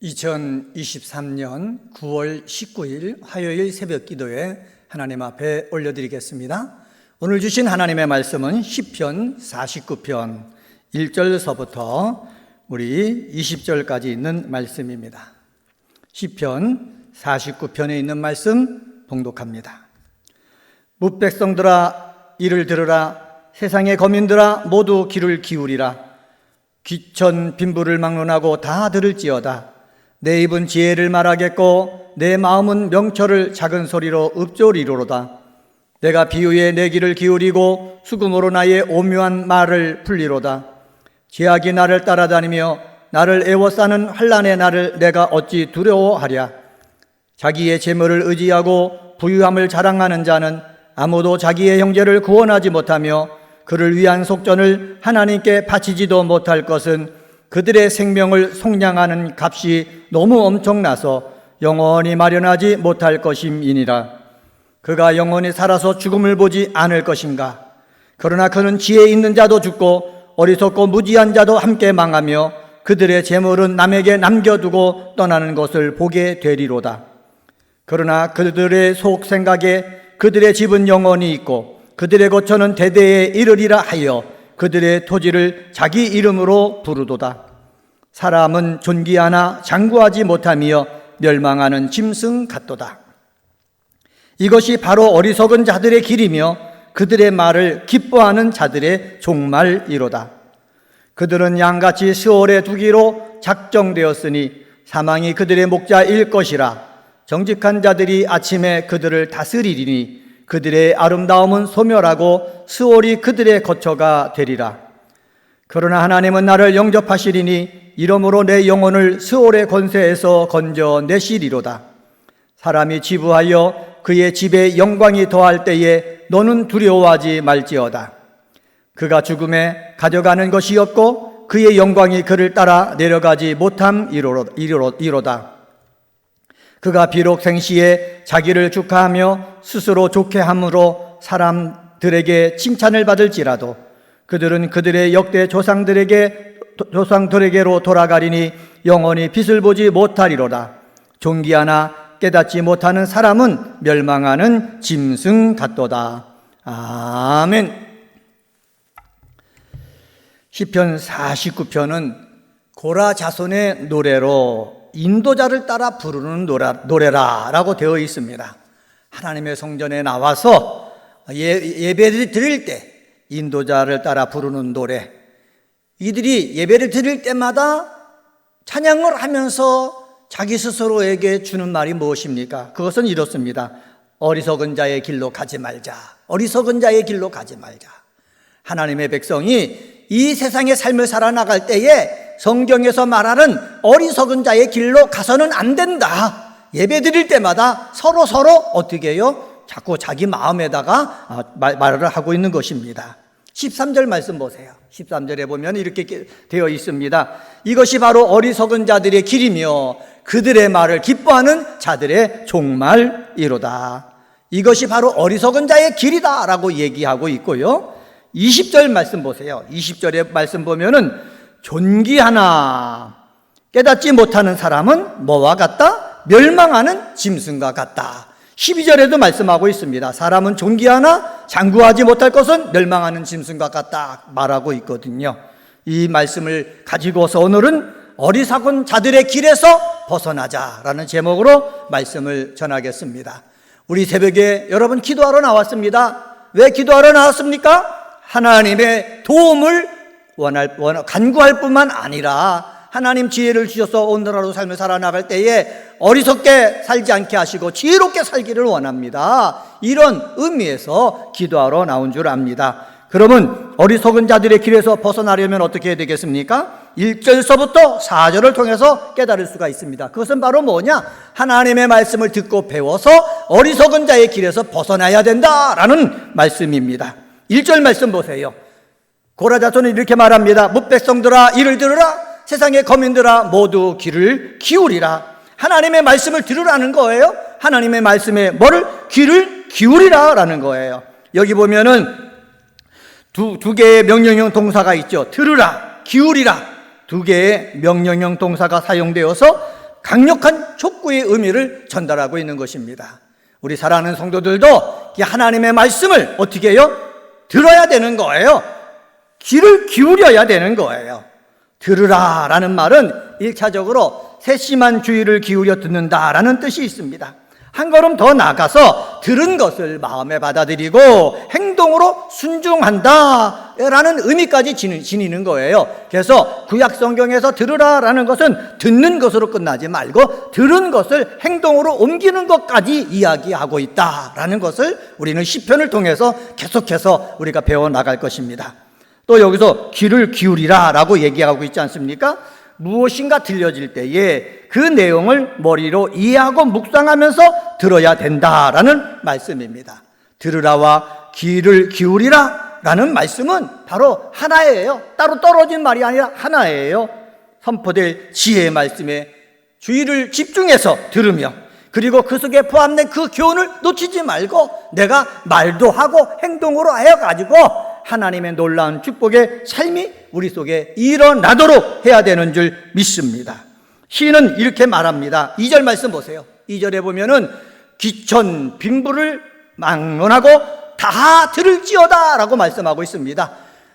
2023년 9월 19일 화요일 새벽 기도에 하나님 앞에 올려드리겠습니다. 오늘 주신 하나님의 말씀은 시편 49편 1절서부터 우리 20절까지 있는 말씀입니다. 시편 49편에 있는 말씀 봉독합니다. 뭇백성들아 이를 들으라. 세상의 거민들아 모두 귀를 기울이라. 귀천 빈부를 막론하고 다 들을지어다. 내 입은 지혜를 말하겠고 내 마음은 명철을 작은 소리로 읊조리로로다. 내가 비유에 내 귀를 기울이고 수금으로 나의 오묘한 말을 풀리로다. 죄악이 나를 따라다니며 나를 애워싸는 환난의 나를 내가 어찌 두려워하랴. 자기의 재물을 의지하고 부유함을 자랑하는 자는 아무도 자기의 형제를 구원하지 못하며 그를 위한 속전을 하나님께 바치지도 못할 것은 그들의 생명을 속량하는 값이 너무 엄청나서 영원히 마련하지 못할 것임이니라. 그가 영원히 살아서 죽음을 보지 않을 것인가. 그러나 그는 지혜 있는 자도 죽고 어리석고 무지한 자도 함께 망하며 그들의 재물은 남에게 남겨두고 떠나는 것을 보게 되리로다. 그러나 그들의 속 생각에 그들의 집은 영원히 있고 그들의 거처는 대대에 이르리라 하여 그들의 토지를 자기 이름으로 부르도다. 사람은 존귀하나 장구하지 못하며 멸망하는 짐승 같도다. 이것이 바로 어리석은 자들의 길이며 그들의 말을 기뻐하는 자들의 종말이로다. 그들은 양같이 스올에 두기로 작정되었으니 사망이 그들의 목자일 것이라. 정직한 자들이 아침에 그들을 다스리리니 그들의 아름다움은 소멸하고 스올이 그들의 거처가 되리라. 그러나 하나님은 나를 영접하시리니 이러므로 내 영혼을 스올의 권세에서 건져내시리로다. 사람이 지부하여 그의 집에 영광이 더할 때에 너는 두려워하지 말지어다. 그가 죽음에 가져가는 것이 없고 그의 영광이 그를 따라 내려가지 못함이로다. 그가 비록 생시에 자기를 축하하며 스스로 좋게 함으로 사람들에게 칭찬을 받을지라도 그들은 그들의 역대 조상들에게로 돌아가리니 영원히 빛을 보지 못하리로다. 존귀하나 깨닫지 못하는 사람은 멸망하는 짐승 같도다. 아멘. 시편 49편은 고라 자손의 노래로 인도자를 따라 부르는 노래라라고 되어 있습니다. 하나님의 성전에 나와서 예배를 드릴 때 인도자를 따라 부르는 노래. 이들이 예배를 드릴 때마다 찬양을 하면서 자기 스스로에게 주는 말이 무엇입니까? 그것은 이렇습니다. 어리석은 자의 길로 가지 말자. 어리석은 자의 길로 가지 말자. 하나님의 백성이 이 세상의 삶을 살아나갈 때에 성경에서 말하는 어리석은 자의 길로 가서는 안 된다. 예배 드릴 때마다 서로 어떻게 해요? 자꾸 자기 마음에다가 말을 하고 있는 것입니다. 13절 말씀 보세요. 13절에 보면 이렇게 되어 있습니다. 이것이 바로 어리석은 자들의 길이며 그들의 말을 기뻐하는 자들의 종말이로다. 이것이 바로 어리석은 자의 길이다 라고 얘기하고 있고요. 20절 말씀 보세요. 20절의 말씀 보면은 존귀하나 깨닫지 못하는 사람은 뭐와 같다? 멸망하는 짐승과 같다. 12절에도 말씀하고 있습니다. 사람은 존귀하나 장구하지 못할 것은 멸망하는 짐승과 같다 말하고 있거든요. 이 말씀을 가지고서 오늘은 어리석은 자들의 길에서 벗어나자라는 제목으로 말씀을 전하겠습니다. 우리 새벽에 여러분 기도하러 나왔습니다. 왜 기도하러 나왔습니까? 하나님의 도움을 간구할 뿐만 아니라 하나님 지혜를 주셔서 오늘 하루 삶을 살아나갈 때에 어리석게 살지 않게 하시고 지혜롭게 살기를 원합니다. 이런 의미에서 기도하러 나온 줄 압니다. 그러면 어리석은 자들의 길에서 벗어나려면 어떻게 해야 되겠습니까? 1절서부터 4절을 통해서 깨달을 수가 있습니다. 그것은 바로 뭐냐? 하나님의 말씀을 듣고 배워서 어리석은 자의 길에서 벗어나야 된다라는 말씀입니다. 1절 말씀 보세요. 고라 자손은 이렇게 말합니다. 뭇백성들아 이를 들으라. 세상의 거민들아 모두 귀를 기울이라. 하나님의 말씀을 들으라는 거예요. 하나님의 말씀에 뭐를? 귀를 기울이라 라는 거예요. 여기 보면은 두 개의 명령형 동사가 있죠. 들으라, 기울이라. 두 개의 명령형 동사가 사용되어서 강력한 촉구의 의미를 전달하고 있는 것입니다. 우리 사랑하는 성도들도 이 하나님의 말씀을 어떻게 해요? 들어야 되는 거예요. 귀를 기울여야 되는 거예요. 들으라 라는 말은 1차적으로 세심한 주의를 기울여 듣는다라는 뜻이 있습니다. 한 걸음 더 나아가서 들은 것을 마음에 받아들이고 행동으로 순종한다라는 의미까지 지니는 거예요. 그래서 구약 성경에서 들으라라는 것은 듣는 것으로 끝나지 말고 들은 것을 행동으로 옮기는 것까지 이야기하고 있다라는 것을 우리는 시편을 통해서 계속해서 우리가 배워나갈 것입니다. 또 여기서 귀를 기울이라라고 얘기하고 있지 않습니까? 무엇인가 들려질 때에 그 내용을 머리로 이해하고 묵상하면서 들어야 된다라는 말씀입니다. 들으라와 귀를 기울이라 라는 말씀은 바로 하나예요. 따로 떨어진 말이 아니라 하나예요. 선포될 지혜의 말씀에 주의를 집중해서 들으며 그리고 그 속에 포함된 그 교훈을 놓치지 말고 내가 말도 하고 행동으로 해가지고 하나님의 놀라운 축복의 삶이 우리 속에 일어나도록 해야 되는 줄 믿습니다. 시인은 이렇게 말합니다. 2절 말씀 보세요. 2절에 보면은 귀천 빈부를 막론하고 다 들을지어다 라고 말씀하고 있습니다.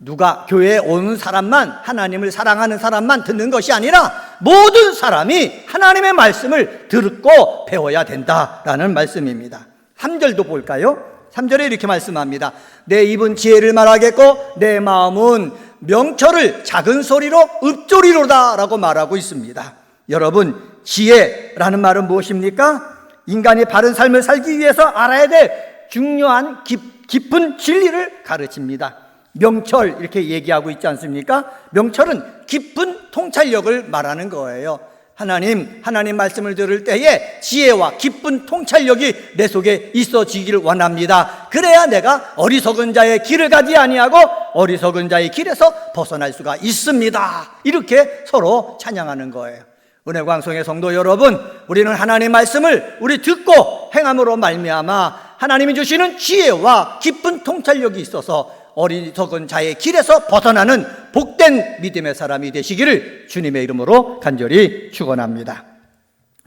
누가 교회에 오는 사람만, 하나님을 사랑하는 사람만 듣는 것이 아니라 모든 사람이 하나님의 말씀을 듣고 배워야 된다라는 말씀입니다. 3절도 볼까요? 3절에 이렇게 말씀합니다. 내 입은 지혜를 말하겠고 내 마음은 명철을 작은 소리로 읊조리로다 라고 말하고 있습니다. 여러분, 지혜라는 말은 무엇입니까? 인간이 바른 삶을 살기 위해서 알아야 될 중요한 깊은 진리를 가르칩니다. 명철 이렇게 얘기하고 있지 않습니까? 명철은 깊은 통찰력을 말하는 거예요. 하나님 말씀을 들을 때에 지혜와 깊은 통찰력이 내 속에 있어지기를 원합니다. 그래야 내가 어리석은 자의 길을 가지 아니하고 어리석은 자의 길에서 벗어날 수가 있습니다. 이렇게 서로 찬양하는 거예요. 은혜광성의 성도 여러분, 우리는 하나님의 말씀을 우리 듣고 행함으로 말미암아 하나님이 주시는 지혜와 깊은 통찰력이 있어서 어리석은 자의 길에서 벗어나는 복된 믿음의 사람이 되시기를 주님의 이름으로 간절히 축원합니다.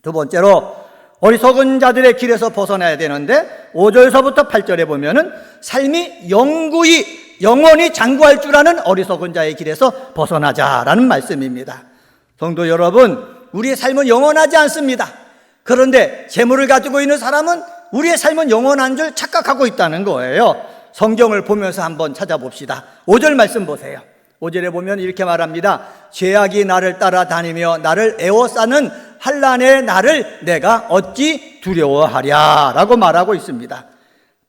두 번째로 어리석은 자들의 길에서 벗어나야 되는데 5절서부터 8절에 보면은 삶이 영원히 장구할 줄 아는 어리석은 자의 길에서 벗어나자라는 말씀입니다. 성도 여러분, 우리의 삶은 영원하지 않습니다. 그런데 재물을 가지고 있는 사람은 우리의 삶은 영원한 줄 착각하고 있다는 거예요. 성경을 보면서 한번 찾아봅시다. 5절 말씀 보세요. 5절에 보면 이렇게 말합니다. 죄악이 나를 따라다니며 나를 에워싸는 환난의 날을 내가 어찌 두려워하랴 라고 말하고 있습니다.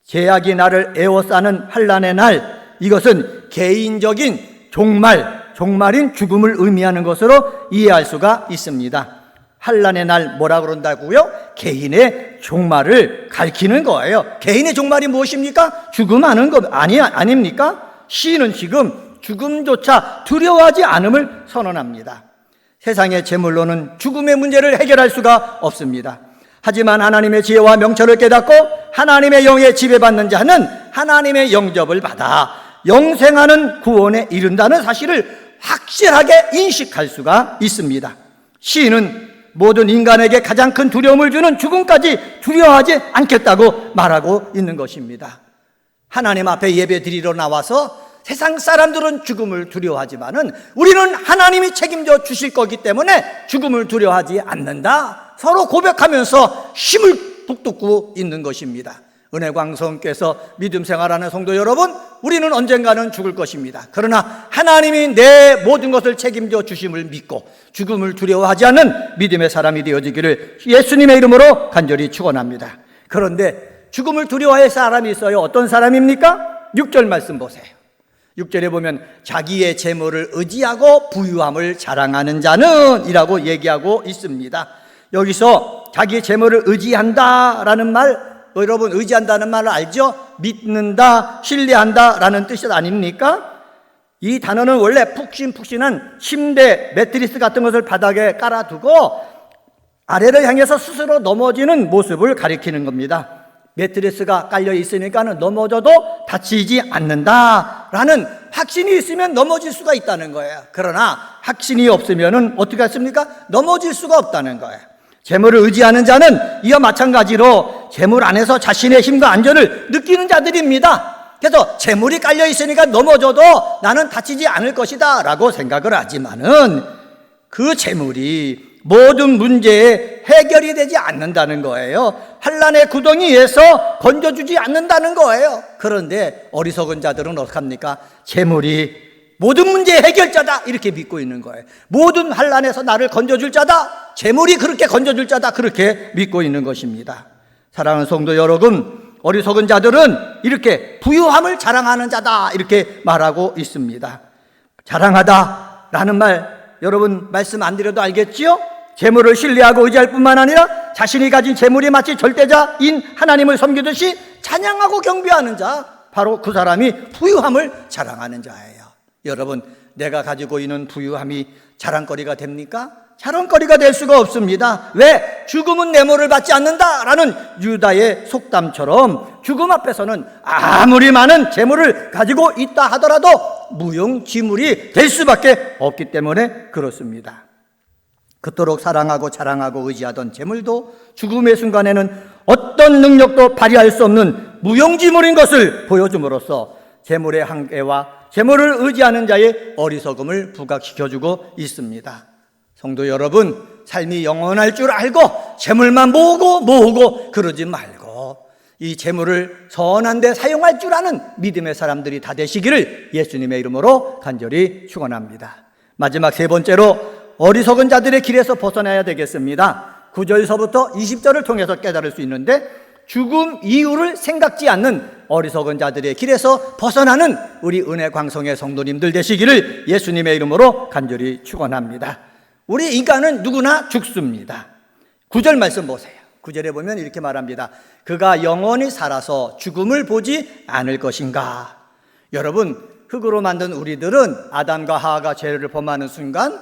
죄악이 나를 에워싸는 환난의 날, 이것은 개인적인 종말인 죽음을 의미하는 것으로 이해할 수가 있습니다. 환난의 날 뭐라 그런다고요? 개인의 종말을 가리키는 거예요. 개인의 종말이 무엇입니까? 죽음하는 것 아닙니까? 시인은 지금 죽음조차 두려워하지 않음을 선언합니다. 세상의 재물로는 죽음의 문제를 해결할 수가 없습니다. 하지만 하나님의 지혜와 명철을 깨닫고 하나님의 영에 지배받는 자는 하나님의 영접을 받아 영생하는 구원에 이른다는 사실을 확실하게 인식할 수가 있습니다. 시인은 모든 인간에게 가장 큰 두려움을 주는 죽음까지 두려워하지 않겠다고 말하고 있는 것입니다. 하나님 앞에 예배 드리러 나와서 세상 사람들은 죽음을 두려워하지만은 우리는 하나님이 책임져 주실 거기 때문에 죽음을 두려워하지 않는다. 서로 고백하면서 힘을 북돋고 있는 것입니다. 은혜광성께서 믿음 생활하는 성도 여러분, 우리는 언젠가는 죽을 것입니다. 그러나 하나님이 내 모든 것을 책임져 주심을 믿고 죽음을 두려워하지 않는 믿음의 사람이 되어지기를 예수님의 이름으로 간절히 축원합니다. 그런데 죽음을 두려워할 사람이 있어요. 어떤 사람입니까? 6절 말씀 보세요. 6절에 보면 자기의 재물을 의지하고 부유함을 자랑하는 자는 이라고 얘기하고 있습니다. 여기서 자기의 재물을 의지한다라는 말, 여러분 의지한다는 말을 알죠? 믿는다, 신뢰한다 라는 뜻이 아닙니까? 이 단어는 원래 푹신푹신한 침대, 매트리스 같은 것을 바닥에 깔아두고 아래를 향해서 스스로 넘어지는 모습을 가리키는 겁니다. 매트리스가 깔려 있으니까는 넘어져도 다치지 않는다라는 확신이 있으면 넘어질 수가 있다는 거예요. 그러나 확신이 없으면은 어떻게 하십니까? 넘어질 수가 없다는 거예요. 재물을 의지하는 자는 이와 마찬가지로 재물 안에서 자신의 힘과 안전을 느끼는 자들입니다. 그래서 재물이 깔려 있으니까 넘어져도 나는 다치지 않을 것이다 라고 생각을 하지만은 그 재물이 모든 문제에 해결이 되지 않는다는 거예요. 환난의 구덩이에서 건져주지 않는다는 거예요. 그런데 어리석은 자들은 어떡합니까? 재물이 모든 문제의 해결자다 이렇게 믿고 있는 거예요. 모든 환난에서 나를 건져줄 자다, 재물이 그렇게 건져줄 자다, 그렇게 믿고 있는 것입니다. 사랑하는 성도 여러분, 어리석은 자들은 이렇게 부유함을 자랑하는 자다 이렇게 말하고 있습니다. 자랑하다라는 말 여러분 말씀 안 드려도 알겠지요? 재물을 신뢰하고 의지할 뿐만 아니라 자신이 가진 재물이 마치 절대자인 하나님을 섬기듯이 찬양하고 경배하는 자, 바로 그 사람이 부유함을 자랑하는 자예요. 여러분, 내가 가지고 있는 부유함이 자랑거리가 됩니까? 자랑거리가 될 수가 없습니다. 왜? 죽음은 뇌물을 받지 않는다라는 유다의 속담처럼 죽음 앞에서는 아무리 많은 재물을 가지고 있다 하더라도 무용지물이 될 수밖에 없기 때문에 그렇습니다. 그토록 사랑하고 자랑하고 의지하던 재물도 죽음의 순간에는 어떤 능력도 발휘할 수 없는 무용지물인 것을 보여줌으로써 재물의 한계와 재물을 의지하는 자의 어리석음을 부각시켜주고 있습니다. 성도 여러분, 삶이 영원할 줄 알고 재물만 모으고 그러지 말고 이 재물을 선한 데 사용할 줄 아는 믿음의 사람들이 다 되시기를 예수님의 이름으로 간절히 축원합니다. 마지막 세 번째로 어리석은 자들의 길에서 벗어나야 되겠습니다. 9절서부터 20절을 통해서 깨달을 수 있는데, 죽음 이후를 생각지 않는 어리석은 자들의 길에서 벗어나는 우리 은혜광성의 성도님들 되시기를 예수님의 이름으로 간절히 축원합니다. 우리 인간은 누구나 죽습니다. 9절 말씀 보세요. 9절에 보면 이렇게 말합니다. 그가 영원히 살아서 죽음을 보지 않을 것인가. 여러분, 흙으로 만든 우리들은 아담과 하와가 죄를 범하는 순간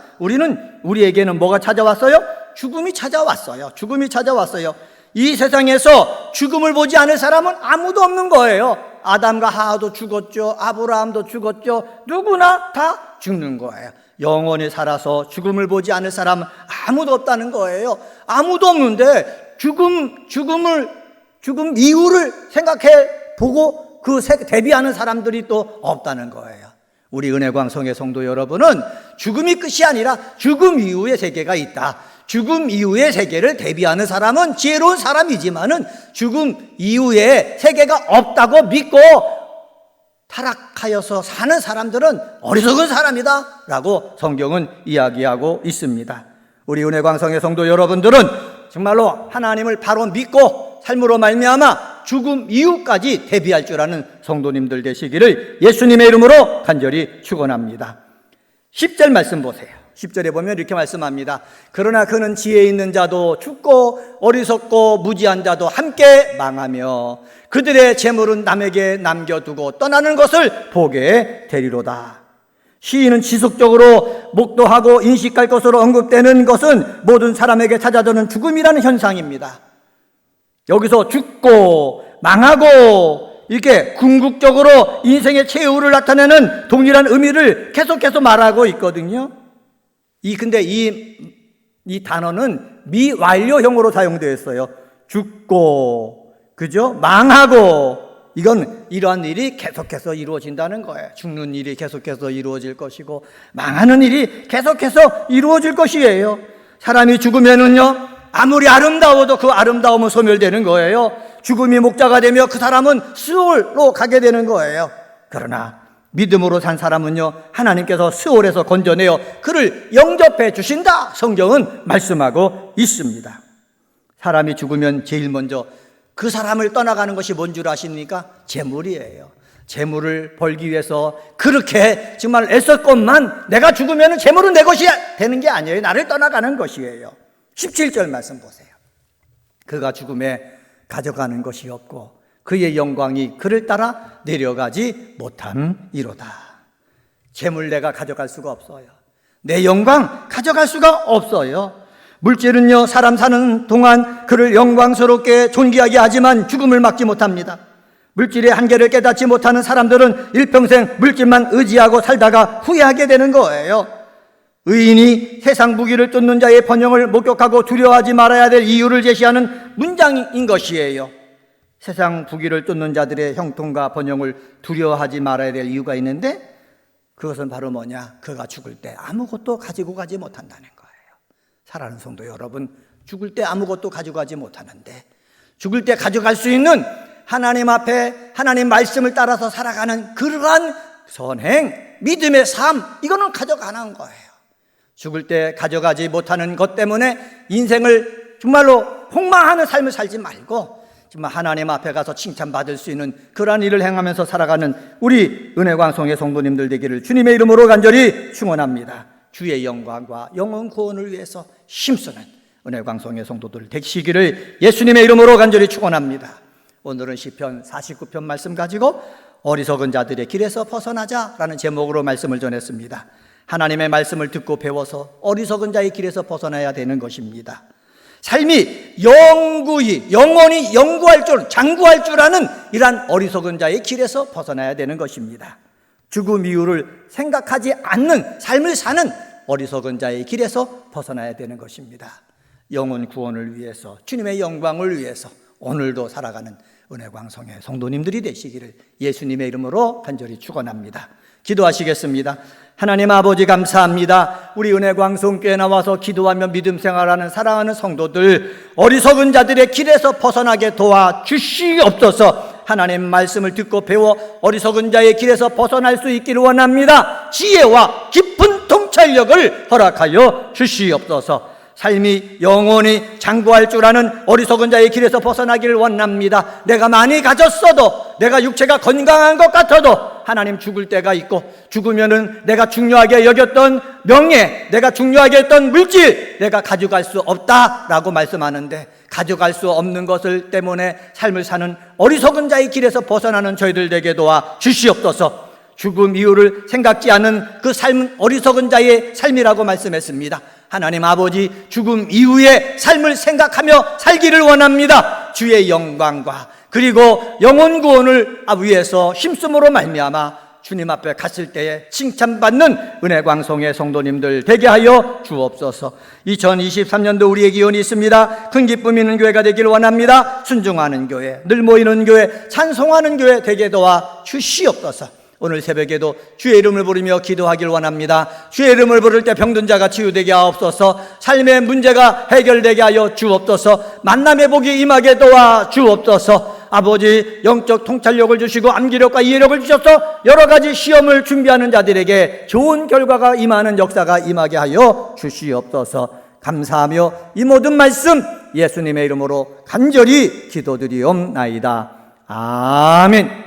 우리에게는 뭐가 찾아왔어요? 죽음이 찾아왔어요. 죽음이 찾아왔어요. 이 세상에서 죽음을 보지 않을 사람은 아무도 없는 거예요. 아담과 하와도 죽었죠. 아브라함도 죽었죠. 누구나 다 죽는 거예요. 영원히 살아서 죽음을 보지 않을 사람은 아무도 없다는 거예요. 아무도 없는데 죽음 이후를 생각해 보고 그 대비하는 사람들이 또 없다는 거예요. 우리 은혜광성의 성도 여러분은 죽음이 끝이 아니라 죽음 이후의 세계가 있다. 죽음 이후의 세계를 대비하는 사람은 지혜로운 사람이지만은 죽음 이후의 세계가 없다고 믿고 타락하여서 사는 사람들은 어리석은 사람이다 라고 성경은 이야기하고 있습니다. 우리 은혜광성의 성도 여러분들은 정말로 하나님을 바로 믿고 삶으로 말미암아 죽음 이후까지 대비할 줄 아는 성도님들 되시기를 예수님의 이름으로 간절히 축원합니다. 10절 말씀 보세요. 10절에 보면 이렇게 말씀합니다. 그러나 그는 지혜 있는 자도 죽고 어리석고 무지한 자도 함께 망하며 그들의 재물은 남에게 남겨두고 떠나는 것을 보게 되리로다. 시인은 지속적으로 목도하고 인식할 것으로 언급되는 것은 모든 사람에게 찾아드는 죽음이라는 현상입니다. 여기서 죽고 망하고 이렇게 궁극적으로 인생의 최후를 나타내는 동일한 의미를 계속해서 말하고 있거든요. 근데 이 단어는 미완료형으로 사용되어 있어요. 죽고, 그죠? 망하고, 이건 이러한 일이 계속해서 이루어진다는 거예요. 죽는 일이 계속해서 이루어질 것이고, 망하는 일이 계속해서 이루어질 것이에요. 사람이 죽으면은요, 아무리 아름다워도 그 아름다움은 소멸되는 거예요. 죽음이 목자가 되며 그 사람은 스올로 가게 되는 거예요. 그러나 믿음으로 산 사람은요, 하나님께서 스올에서 건져내어 그를 영접해 주신다. 성경은 말씀하고 있습니다. 사람이 죽으면 제일 먼저 그 사람을 떠나가는 것이 뭔 줄 아십니까? 재물이에요. 재물을 벌기 위해서 그렇게 정말 애썼건만 내가 죽으면 재물은 내 것이 되는 게 아니에요. 나를 떠나가는 것이에요. 17절 말씀 보세요. 그가 죽음에 가져가는 것이 없고 그의 영광이 그를 따라 내려가지 못함이로다. 재물 내가 가져갈 수가 없어요. 내 영광 가져갈 수가 없어요. 물질은요, 사람 사는 동안 그를 영광스럽게 존귀하게 하지만 죽음을 막지 못합니다. 물질의 한계를 깨닫지 못하는 사람들은 일평생 물질만 의지하고 살다가 후회하게 되는 거예요. 의인이 세상 무기를 쫓는 자의 번영을 목격하고 두려워하지 말아야 될 이유를 제시하는 문장인 것이에요. 세상 부귀를 쫓는 자들의 형통과 번영을 두려워하지 말아야 될 이유가 있는데, 그것은 바로 뭐냐? 그가 죽을 때 아무것도 가지고 가지 못한다는 거예요. 사랑하는 성도 여러분, 죽을 때 아무것도 가지고 가지 못하는데, 죽을 때 가져갈 수 있는 하나님 앞에 하나님 말씀을 따라서 살아가는 그러한 선행, 믿음의 삶, 이거는 가져가는 거예요. 죽을 때 가져가지 못하는 것 때문에 인생을 정말로 폭망하는 삶을 살지 말고 정말 하나님 앞에 가서 칭찬받을 수 있는 그러한 일을 행하면서 살아가는 우리 은혜광송의 성도님들 되기를 주님의 이름으로 간절히 축원합니다. 주의 영광과 영혼 구원을 위해서 힘쓰는 은혜광송의 성도들 되시기를 예수님의 이름으로 간절히 축원합니다. 오늘은 시편 49편 말씀 가지고 어리석은 자들의 길에서 벗어나자라는 제목으로 말씀을 전했습니다. 하나님의 말씀을 듣고 배워서 어리석은 자의 길에서 벗어나야 되는 것입니다. 삶이 영원히 연구할 줄, 장구할 줄 아는 이러한 어리석은 자의 길에서 벗어나야 되는 것입니다. 죽음 이후를 생각하지 않는 삶을 사는 어리석은 자의 길에서 벗어나야 되는 것입니다. 영혼 구원을 위해서, 주님의 영광을 위해서 오늘도 살아가는 은혜광성의 성도님들이 되시기를 예수님의 이름으로 간절히 축원합니다. 기도하시겠습니다. 하나님 아버지 감사합니다. 우리 은혜광성교회 나와서 기도하며 믿음 생활하는 사랑하는 성도들, 어리석은 자들의 길에서 벗어나게 도와주시옵소서. 하나님 말씀을 듣고 배워 어리석은 자의 길에서 벗어날 수 있기를 원합니다. 지혜와 깊은 통찰력을 허락하여 주시옵소서. 삶이 영원히 장구할 줄 아는 어리석은 자의 길에서 벗어나기를 원합니다. 내가 많이 가졌어도, 내가 육체가 건강한 것 같아도 하나님 죽을 때가 있고, 죽으면은 내가 중요하게 여겼던 명예, 내가 중요하게 했던 물질, 내가 가져갈 수 없다라고 말씀하는데, 가져갈 수 없는 것을 때문에 삶을 사는 어리석은 자의 길에서 벗어나는 저희들 되게 도와 주시옵소서. 죽음 이후를 생각지 않은 그 삶은 어리석은 자의 삶이라고 말씀했습니다. 하나님 아버지, 죽음 이후의 삶을 생각하며 살기를 원합니다. 주의 영광과 그리고 영혼 구원을 위해서 힘쓰므로 말미암아 주님 앞에 갔을 때에 칭찬받는 은혜광성의 성도님들 되게 하여 주옵소서. 2023년도 우리의 기원이 있습니다. 큰 기쁨 있는 교회가 되기를 원합니다. 순종하는 교회, 늘 모이는 교회, 찬송하는 교회 되게 도와 주시옵소서. 오늘 새벽에도 주의 이름을 부르며 기도하길 원합니다. 주의 이름을 부를 때 병든 자가 치유되게 하옵소서. 삶의 문제가 해결되게 하여 주옵소서. 만남의 복이 임하게 도와 주옵소서. 아버지, 영적 통찰력을 주시고 암기력과 이해력을 주셔서 여러 가지 시험을 준비하는 자들에게 좋은 결과가 임하는 역사가 임하게 하여 주시옵소서. 감사하며 이 모든 말씀 예수님의 이름으로 간절히 기도드리옵나이다. 아멘.